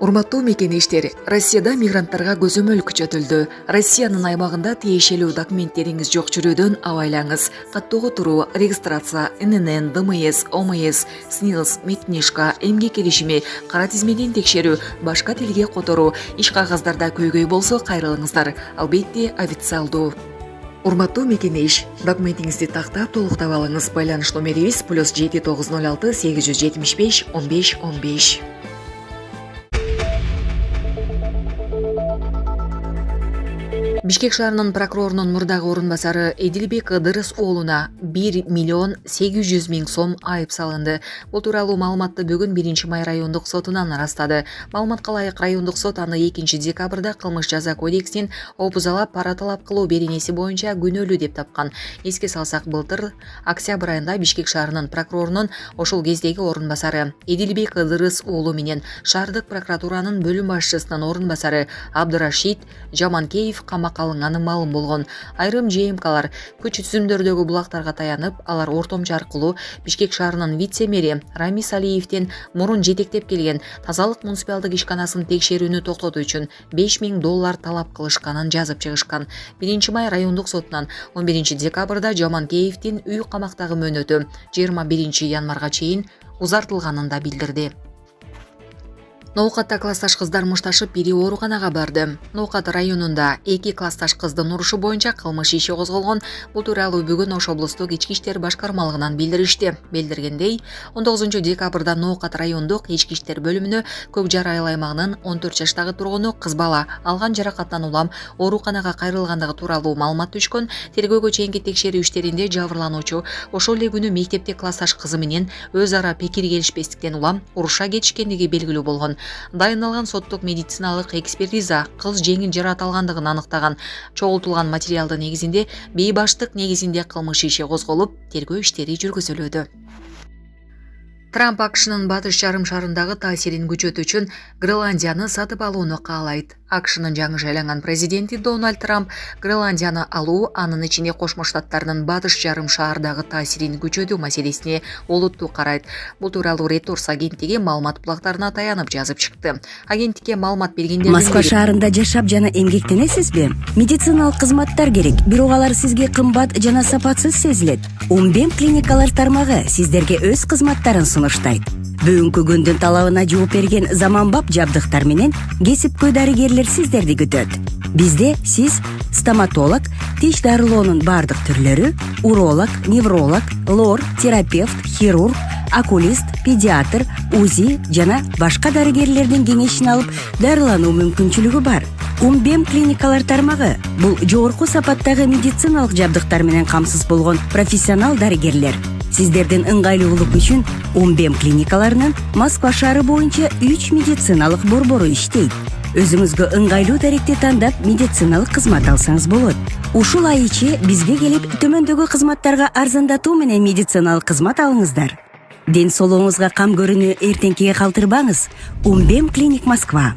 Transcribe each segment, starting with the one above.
Урматтуу мекенештер, Россияда мигранттарга көзөмөл күчөтүлдү. Россиянын аймагында тиешелүү документтериңиз жок жүрүүдөн абайлаңыз. Каттоого туруу, регистрация, ННН, ДМС, ОМС, СНИЛС, Медкнижка, эмгек келишими, кара тизмеден текшерүү, башка тилге которуу, иш кагаздарда көйгөй болсо кайрылыңыздар. Албетте, официалдуу. Урматтуу мекенеш, документиңизди тактап толуктап алыңыз. Байланыш номерибиз +7 906 875 15 15. Бишкек шаарынын прокурорунун мурдагы орун басары Эдилбек Ыдырыс уулуна 1,8 миллион сом айып салынды. Бул тууралуу маалыматты бүгүн 1 май райондук сотунан арастады. Маалыматка ылайык райондук сот аны 2 декабрда кылмыш жаза кодексинин опузалап пара талап кылуу беренеси боюнча күнөөлүү деп тапкан. Эске салсак, былтыр октябрь айында Бишкек шаарынын прокурорунун ошол кездеги орун басары Эдилбек Ыдырыс уулу менен шаардык прокуратуранын бөлүм башчысынын орун басары Абдырашид Жаманкеев камакка алынганы маалым болгон. Айрым ЖМКлар күч түзүмдөрдөгү булактарга таянып, алар ортомчу аркылуу Бишкек шаарынын вице-мэри Рамис Алиевден мурун жетектеп келген тазалык муниципалдык ишканасын текшерүүнү токтотуу үчүн $5,000 талап кылышканын жазып чыгышкан. 1 май райондук сотунан 11 декабрда Жаманкеевдин үй камактагы мөөнөтү 21 январга чейин узартылганын да билдирди. Ноокатта классташ кыздар мушташып бири ооруканага барды. Ноокат районунда 2 классташ кыздын урушу боюнча кылмыш иши козголгон. Бул тууралуу бүгүн Ош облустук ички иштер башкармалыгынан билдиришти. Билдиргендей, 19 декабрда Ноокат райондук ички иштер бөлүмүнө Көк Жар айыл аймагынын 14 жаштагы тургуну кыз бала алган жаракаттан улам ооруканага кайрылгандыгы тууралуу маалымат түшкөн. Тергөөгө чейинки текшерүү иштеринде жабырлануучу ошол эле күнү мектепте классташ кызы менен өз ара пикир келишпестиктен улам уруша кетишкендиги белгилүү болгон. Дайындалган соттук медициналык экспертиза кыз жеңил жараат алгандыгын аныктаган. Чогултулган материалдын негизинде бейбаштык негизинде кылмыш иши козголуп, тергөө иштери жүргүзүлүүдө. Трамп АКШнын батыш жарым шарындагы таасирин күчөтүү үчүн Гренландияны сатып алууну каалайт. АКШнын жаңы шайланган президенти Дональд Трамп Гренландияны алуу, анын ичинде Кошмо Штаттардын батыш жарым шаардагы таасирин күчөтүү маселесине олуттуу карайт. Бул тууралуу Reuters агенттиги маалымат булактарына таянып жазып чыкты. Агенттикке маалымат бергендер Москва шаарында жашап жана эмгектенесизби? Медициналык кызматтар керек, бирок алар сизге кымбат жана сапатсыз сезилет. Умбем клиникалар тармагы сиздерге өз кызматтарын сунуштайт. Бүгүнкү күндүн талабына жооп берген заманбап жабдыктар менен кесипкөй дарыгерлер сиздерди күтөт. Бизде сиз стоматолог, тиш дарылоонун бардык түрлөрү, уролог, невролог, лор, терапевт, хирург, окулист, педиатр, УЗИ жана башка дарыгерлердин кеңешин алып дарылануу мүмкүнчүлүгү бар. Умбем клиникалар тармагы бул жогорку сапаттагы медициналык жабдыктар менен камсыз болгон профессионал дарыгерлер. Сиздердин ыңгайлуулук үчүн Умбем клиникаларынын Москва шаары боюнча 3 медициналык борбору иштейт. Өзүңүзгө ыңгайлуу даректи тандап медициналык кызмат алсаңыз болот. Ушул ай ичи бизге келип төмөндөгү кызматтарга арзандатуу менен медициналык кызмат алыңыздар. Ден соолугуңузга кам көрүүнү эртеңкиге калтырбаңыз. Умбем клиник Москва.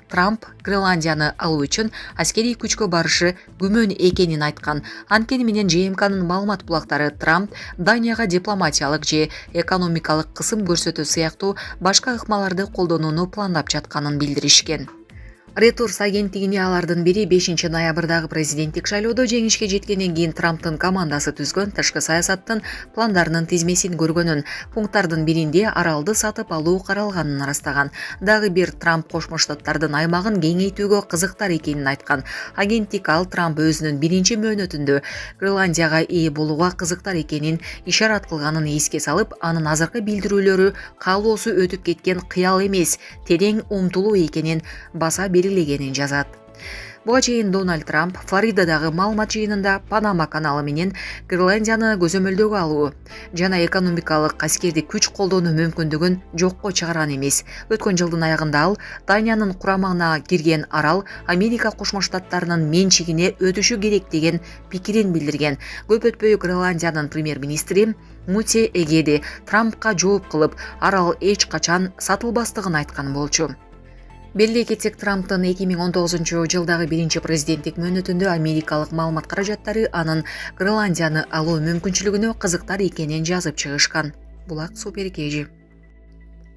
Трамп Гренландияны алуу үчүн аскерий күчкө барышы күмөн экенин айткан. Анткени менен ЖМКнын маалымат булактары Трамп Данияга дипломатиялык же экономикалык кысым көрсөтүү сыяктуу башка ыкмаларды колдонууну пландап жатканын билдиришкен. Reuters агенттигине алардын бири 5 ноябрдагы президенттик шайлоодо жеңишке жеткенден кийин Трамптын командасы түзгөн тышкы саясаттын пландарынын тизмесин көргөнүн, пункттардын биринде аралды сатып алуу каралганын арастаган. Дагы бир Трамп Кошмо Штаттардын аймагын кеңейтүүгө кызыктар экенин айткан. Агенттик ал Трамп өзүнүн биринчи мөөнөтүндө Гренландияга ээ болууга кызыктар экенин ишарат кылганын эске салып, анын азыркы билдирүүлөрү каалоосу өтүп кеткен кыял эмес, терең умтулуу экенин баса белгилегенин жазат. Буга чейин Дональд Трамп Флоридадагы маалымат жыйынында Панама каналы менен Гренландияны көзөмөлдөгө алуу жана экономикалык аскерди күч колдонуу мүмкүндүгүн жокко чыгарган эмес. Өткөн жылдын аягында ал Даниянын курамына кирген арал Америка Кошмо Штаттарынын менчигине өтүшү керек деген пикирин билдирген. Көп өтпөй Гренландиянын премьер-министри Мути Эгеди Трампка жооп кылып, арал эч качан сатылбастыгын айткан болчу. Белгилей кетсек, Трамптын 2019 жылдагы биринчи президенттик мөөнөтүндө америкалык маалымат каражаттары анын Гренландияны алуу мүмкүнчүлүгүнө кызыктар экенин жазып чыгышкан. Булак Супер Кежи.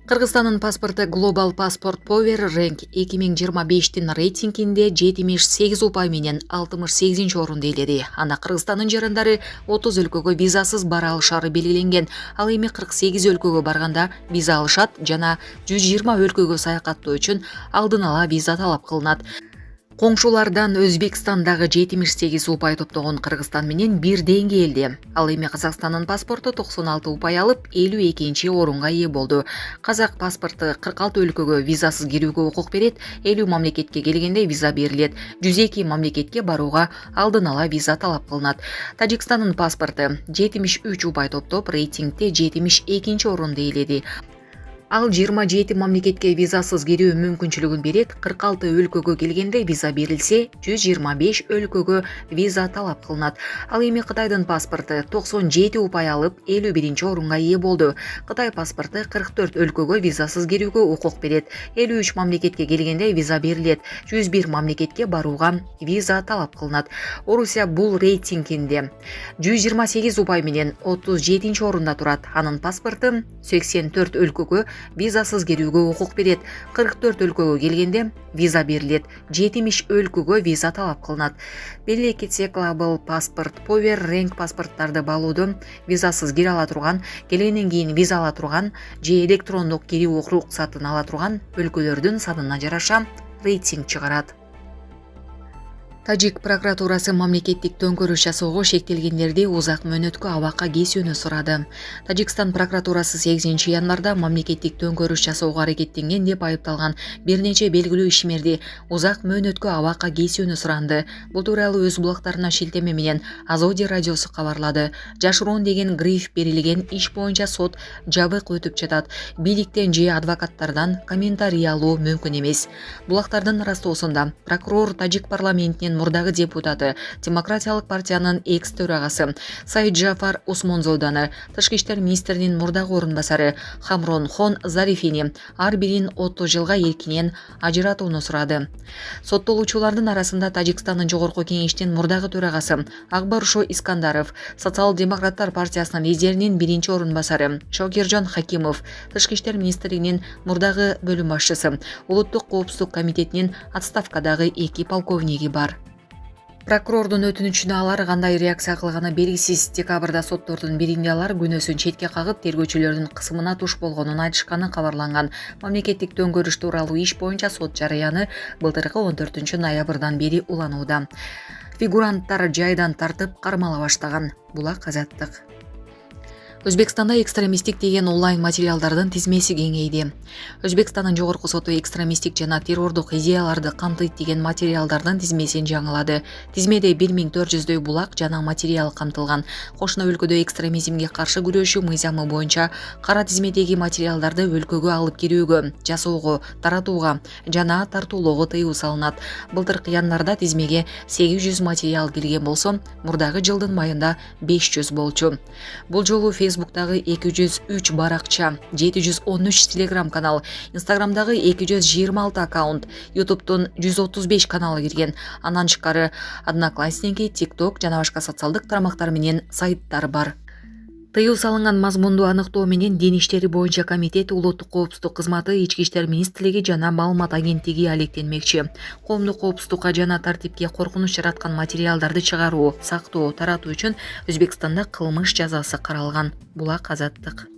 Кыргызстандын паспорты Global Passport Power Rank 2025-тин рейтингинде 78 упай менен 68 орунду ээледи. Анда Кыргызстандын жарандары 30 өлкөгө визасыз бара алышары белгиленген. Ал эми 48 өлкөгө барганда виза алышат жана 120 өлкөгө саякаттоо үчүн алдын ала виза талап кылынат. Коңшулардан Өзбекстандагы 78 упай топтогон Кыргызстан менен бир деңгээлде. Ал эми Казакстандын паспорту 96 упай алып, 52-нчи орунга ээ болду. Казак паспорту 46 өлкөгө визасыз кирүүгө укук берет, 50 мамлекетке келгенде виза берилет. 102 мамлекетке барууга алдын ала виза талап кылынат. Тажикстандын паспорту 73 упай топтоп, рейтингде 72-нчи орунду ээледи. Ал 27 мамлекетке визасыз кирүү мүмкүнчүлүгүн берет. 46 өлкөгө келгенде виза берилсе, 125 өлкөгө виза талап кылынат. Ал эми Кытайдын паспорту 97 упай алып, 51-нчи орунга ээ болду. Кытай паспорту 44 өлкөгө визасыз кирүүгө укук берет. 53 мамлекетке келгенде виза берилет. 101 мамлекетке барууга виза талап кылынат. Орусия бул рейтингинде 128 упай менен 37-нчи орунда турат. Анын паспорту 84 өлкөгө визасыз кирүүгө укук берет. 44 өлкөгө келгенде виза берилет. 70 өлкөгө виза талап кылынат. Белгилей кетсек, Global Passport Power Rank паспорттарды балууду визасыз кире ала турган, келгенден кийин виза ала турган же электрондук кирүү уруксатын ала турган өлкөлөрдүн санына жараша рейтинг чыгарат. Тажик прокуратурасы мамлекеттик төңкөрүш жасоого шектелгендерди узак мөөнөткө абакка кесүүнү сурады. Тажикстан прокуратурасы 8 январда мамлекеттик төңкөрүш жасоого аракеттенген деп айыпталган бир нече белгилүү ишмерди узак мөөнөткө абакка кесүүнү суранды. Бул тууралуу өз булактарына шилтеме менен Азоди радиосу кабарлады. Жашыруун деген гриф берилген иш боюнча сот жабык өтүп жатат. Бийликтен же адвокаттардан комментарий алуу мүмкүн эмес. Булактардын ырастоосунда прокурор Тажик парламентинин мурдагы депутаты, Демократиялык партиянын экс төрагасы Саид Жафар Усмонзоданы, Тышкы иштер министринин мурдагы орун басары Хамрон Хон Зарифини ар бирин 30 жылга эркинен ажыратууну сурады. Соттолуучулардын арасында Тажикстандын жогорку кеңештин мурдагы төрагасы Акбаршо Искандаров, Социал-демократтар партиясынын лидеринин биринчи орун басары Шокиржон Хакимов, Тышкы иштер министринин мурдагы бөлүм башчысы, Улуттук коопсуздук комитетинин отставкадагы 2 полковниги бар. Прокурордун өтүнүчүнө алар кандай реакция кылганы белгисиз. Декабрда соттордун биринде алар күнөөсүн четке кагып, тергөөчүлөрдүн кысымына туш болгонун айтышканы кабарланган. Мамлекеттик төңкөрүш тууралуу иш боюнча сот жарыяны былтыркы 14 ноябрдан бери уланууда. Фигуранттар жайдан тартып кармала баштаган. Булак Азаттык. Өзбекстанда экстремистик деген онлайн материалдардын тизмеси кеңейди. Өзбекстандын жогорку соту экстремистик жана террордук идеяларды камтыйт деген материалдардын тизмесин жаңылады. Тизмеде 1400дөй булак жана материал камтылган. Кошуна өлкөдө экстремизмге каршы күрөшүү мыйзамы боюнча кара тизмедеги материалдарды өлкөгө алып кирүүгө, жасоого, таратууга жана тартуулоого тыюу салынат. Былтыркы январда тизмеге 800 материал келген болсо, мурдагы жылдын майында 500 болчу. Бул жолу Фейсбуктагы 203 баракча, 713 Telegram канал, Инстаграмдагы 226 аккаунт, Ютубтун 135 каналы кирген. Андан тышкары Одноклассники, TikTok жана башка социалдык тармактар менен сайттар бар. Тыюу салынган мазмунду аныктоо менен Дин иштери боюнча комитет, Улуттук коопсуздук кызматы, Ички иштер министрлиги жана маалымат агенттиги алектенмекчи. Коомдук коопсуздукка жана тартипке коркунуч жараткан материалдарды чыгаруу, сактоо, таратуу үчүн Өзбекстанда кылмыш жазасы каралган. Булак Азаттык.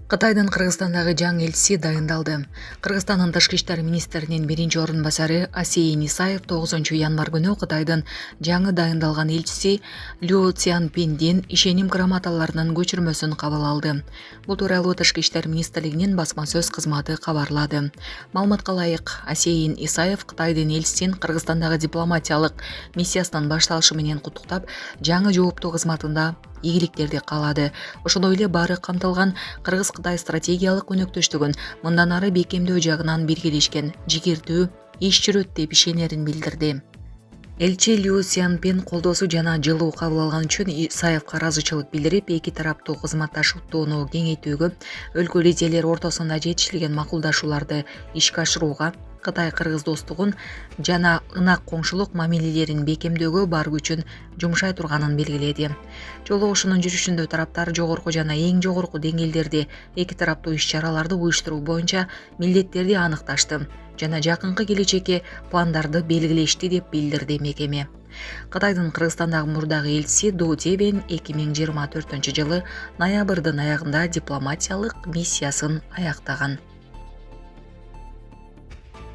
Кытайдын Кыргызстандагы жаңы элчиси дайындалды. Кыргызстандын Тышкы иштер министринин биринчи орун басары Асейин Исаев 9 январ күнү Кытайдын жаңы дайындалган элчиси Лю Цянпиндин ишеним грамоталарынын көчүрмөсүн кабыл алды. Бул тууралуу Тышкы иштер министрлигинин басма сөз кызматы кабарлады. Маалыматка ылайык, Асейин Исаев Кытайдын элчисин Кыргызстандагы дипломатиялык миссиясынын башталышы менен куттуктап, жаңы жооптуу кызматында ийгиликтерди каалады. Ошондой эле баары камтылган Кыргыз-Кытай стратегиялык өнөктөштүгүн мындан ары бекемдөө жагынан биргелешкен, жигердүү иш жүрөт деп ишенерин билдирди. Элчи Лю Цянпин колдоосу жана жылуу кабыл алган үчүн Исаевка ыраазычылык билдирип, эки тараптуу кызматташууну кеңейтүүгө, өлкө лидерлери ортосунда жетишилген макулдашууларды ишке ашырууга Кытай-Кыргыз достугун жана ынак коңшулук мамилелерин бекемдөөгө бар күчүн жумшай турганын белгиледи. Жолугушуунун жүрүшүндө тараптар жогорку жана эң жогорку деңгээлдерде эки тараптуу иш-чараларды уюштуруу боюнча милдеттерди аныкташты жана жакынкы келечекке пландарды белгилешти деп билдирди мекеме. Кытайдын Кыргызстандагы мурдагы элчиси Ду Тебен 2024 жылы ноябрдын аягында дипломатиялык миссиясын аяктаган.